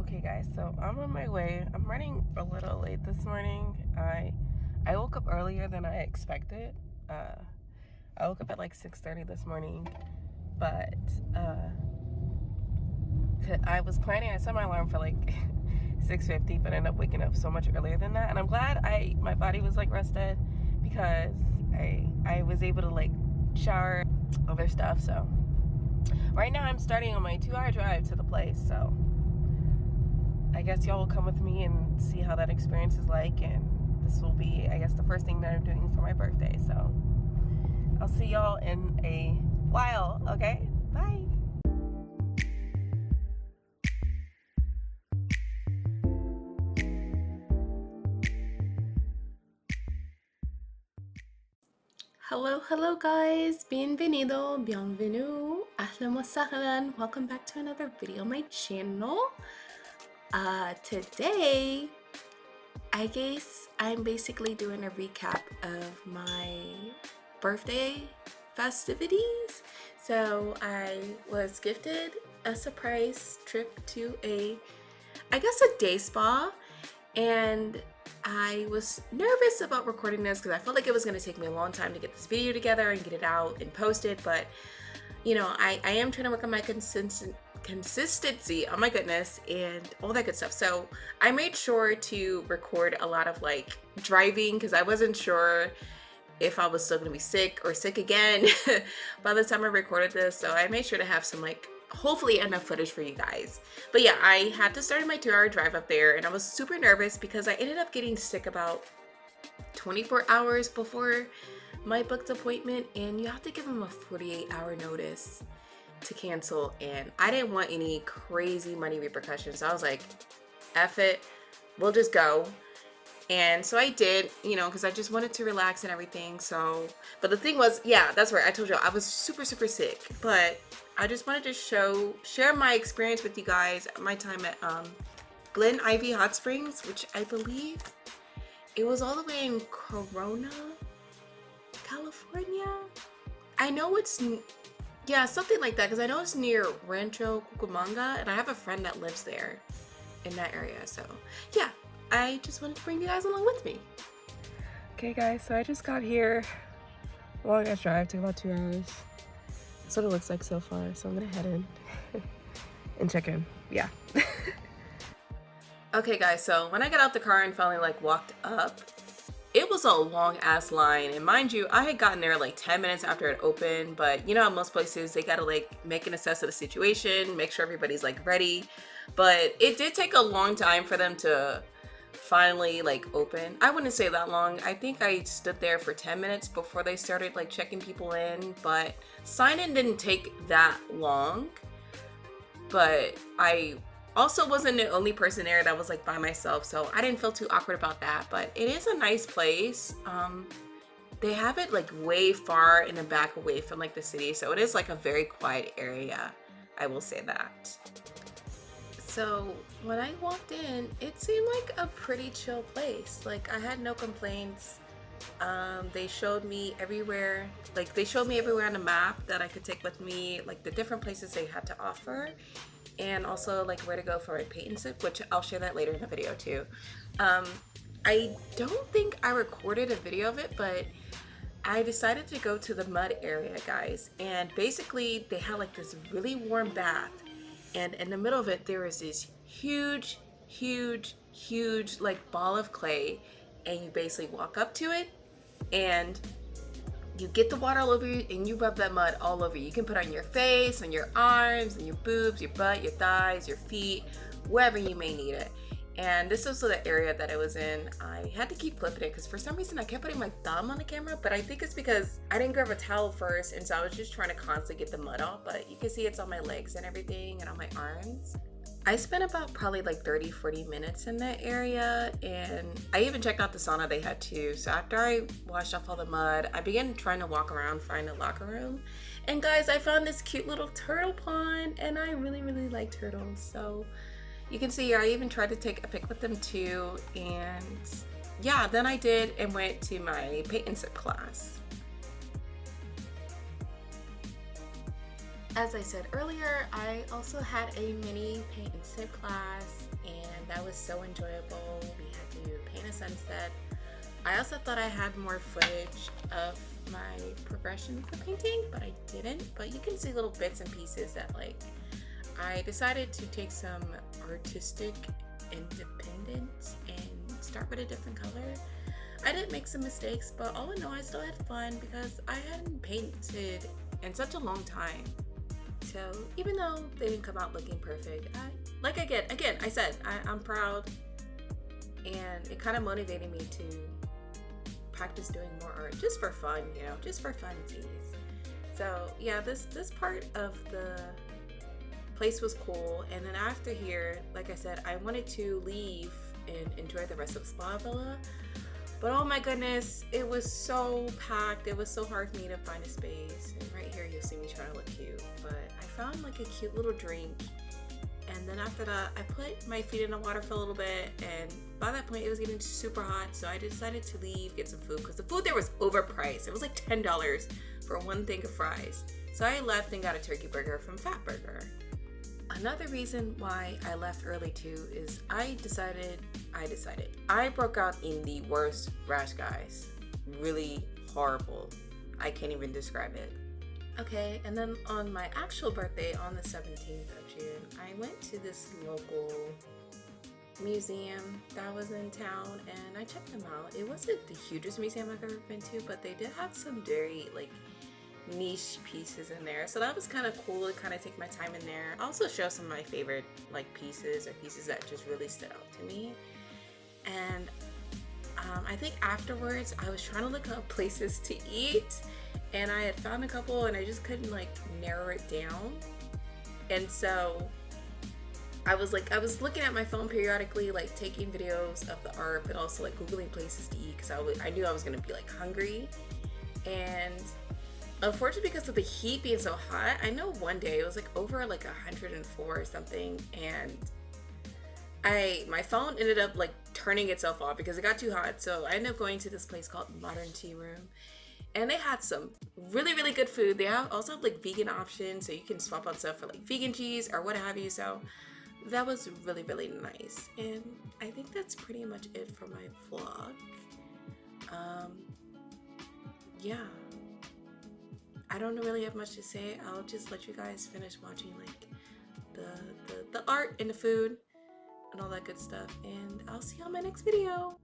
Okay guys, so I'm on my way. I'm running a little late this morning. I woke up earlier than I expected. I woke up at like 6:30 this morning, but I was planning. I set my alarm for like 6:50, but I ended up waking up so much earlier than that. And I'm glad my body was like rested because I was able to like shower, other stuff. So right now I'm starting on my 2-hour drive to the place. So I guess y'all will come with me and see how that experience is like, and this will be, I guess, the first thing that I'm doing for my birthday. So I'll see y'all in a while, okay? Bye. Hello guys, bienvenue, ahlan wa sahlan. Welcome back to another video on my channel. Today I guess I'm basically doing a recap of my birthday festivities. So I was gifted a surprise trip to a day spa, and I was nervous about recording this because I felt like it was going to take me a long time to get this video together and get it out and post it, but you know, I am trying to work on my consistency, oh my goodness, and all that good stuff. So I made sure to record a lot of like driving because I wasn't sure if I was still gonna be sick or sick again by the time I recorded this. So I made sure to have some like hopefully enough footage for you guys. But yeah, I had to start my 2-hour drive up there, and I was super nervous because I ended up getting sick about 24 hours before my booked appointment, and you have to give them a 48-hour notice to cancel, and I didn't want any crazy money repercussions. So I was like, F it, we'll just go. And so I did, you know, because I just wanted to relax and everything. So, but the thing was, yeah, that's right, I told you I was super sick, but I just wanted to share my experience with you guys at my time at Glen Ivy Hot Springs, which I believe it was all the way in Corona, California. I know it's, yeah, something like that, because I know it's near Rancho Cucamonga, and I have a friend that lives there in that area. So yeah, I just wanted to bring you guys along with me. Okay guys, so I just got here. Long ass drive, took about 2 hours. That's what it looks like so far. So I'm gonna head in and check in. Yeah. Okay guys, so when I got out the car and finally like walked up, it was a long ass line, and mind you, I had gotten there like 10 minutes after it opened, but you know how most places they gotta like make an assess of the situation, make sure everybody's like ready. But it did take a long time for them to finally like open. I wouldn't say that long. I think I stood there for 10 minutes before they started like checking people in, but sign-in didn't take that long. But I also wasn't the only person there that was like by myself, so I didn't feel too awkward about that. But it is a nice place. They have it like way far in the back away from like the city, so it is like a very quiet area, I will say that. So when I walked in, it seemed like a pretty chill place. Like I had no complaints. They showed me everywhere, on the map that I could take with me, like the different places they had to offer, and also like where to go for a paint and sip, which I'll share that later in the video too. I don't think I recorded a video of it, but I decided to go to the mud area, guys, and basically they had like this really warm bath, and in the middle of it there was this huge like ball of clay, and you basically walk up to it and you get the water all over you and you rub that mud all over you. You can put it on your face, on your arms, and your boobs, your butt, your thighs, your feet, wherever you may need it. And this was the area that I was in. I had to keep flipping it because for some reason I kept putting my thumb on the camera, but I think it's because I didn't grab a towel first, and so I was just trying to constantly get the mud off. But you can see it's on my legs and everything and on my arms. I spent about probably like 30-40 minutes in that area, and I even checked out the sauna they had too. So after I washed off all the mud, I began trying to walk around, find a locker room. And guys, I found this cute little turtle pond, and I really like turtles. So you can see here, I even tried to take a pic with them too. And yeah, then I did and went to my paint and sip class. As I said earlier, I also had a mini paint and sip class, and that was so enjoyable. We had to paint a sunset. I also thought I had more footage of my progression for painting, but I didn't. But you can see little bits and pieces that, like, I decided to take some artistic independence and start with a different color. I did make some mistakes, but all in all, I still had fun because I hadn't painted in such a long time. So even though they didn't come out looking perfect, I said I'm proud, and it kind of motivated me to practice doing more art just for fun, just for funsies. So yeah, this part of the place was cool, and then after here, like I said, I wanted to leave and enjoy the rest of Spa Villa. But oh my goodness, it was so packed. It was so hard for me to find a space. And right here, you'll see me trying to look cute. But I found like a cute little drink. And then after that, I put my feet in the water for a little bit. And by that point, it was getting super hot. So I decided to leave, get some food. Because the food there was overpriced. It was like $10 for one thing of fries. So I left and got a turkey burger from Fat Burger. Another reason why I left early too is I decided I broke out in the worst rash, guys. Really horrible. I can't even describe it. Okay, and then on my actual birthday on the 17th of June, I went to this local museum that was in town and I checked them out. It wasn't the hugest museum I've ever been to, but they did have some very like niche pieces in there, so that was kind of cool to kind of take my time in there. I also show some of my favorite like pieces or pieces that just really stood out to me. And I think afterwards I was trying to look up places to eat, and I had found a couple and I just couldn't like narrow it down. And so I was looking at my phone periodically, like taking videos of the art, but also like googling places to eat because I knew I was gonna be like hungry. And unfortunately, because of the heat being so hot, I know one day it was like over like 104 or something, and my phone ended up like turning itself off because it got too hot. So I ended up going to this place called Modern Tea Room, and they had some really really good food. They also have like vegan options, so you can swap out stuff for like vegan cheese or what have you. So that was really really nice, and I think that's pretty much it for my vlog. Um, yeah. I don't really have much to say. I'll just let you guys finish watching like the art and the food and all that good stuff. And I'll see you on my next video.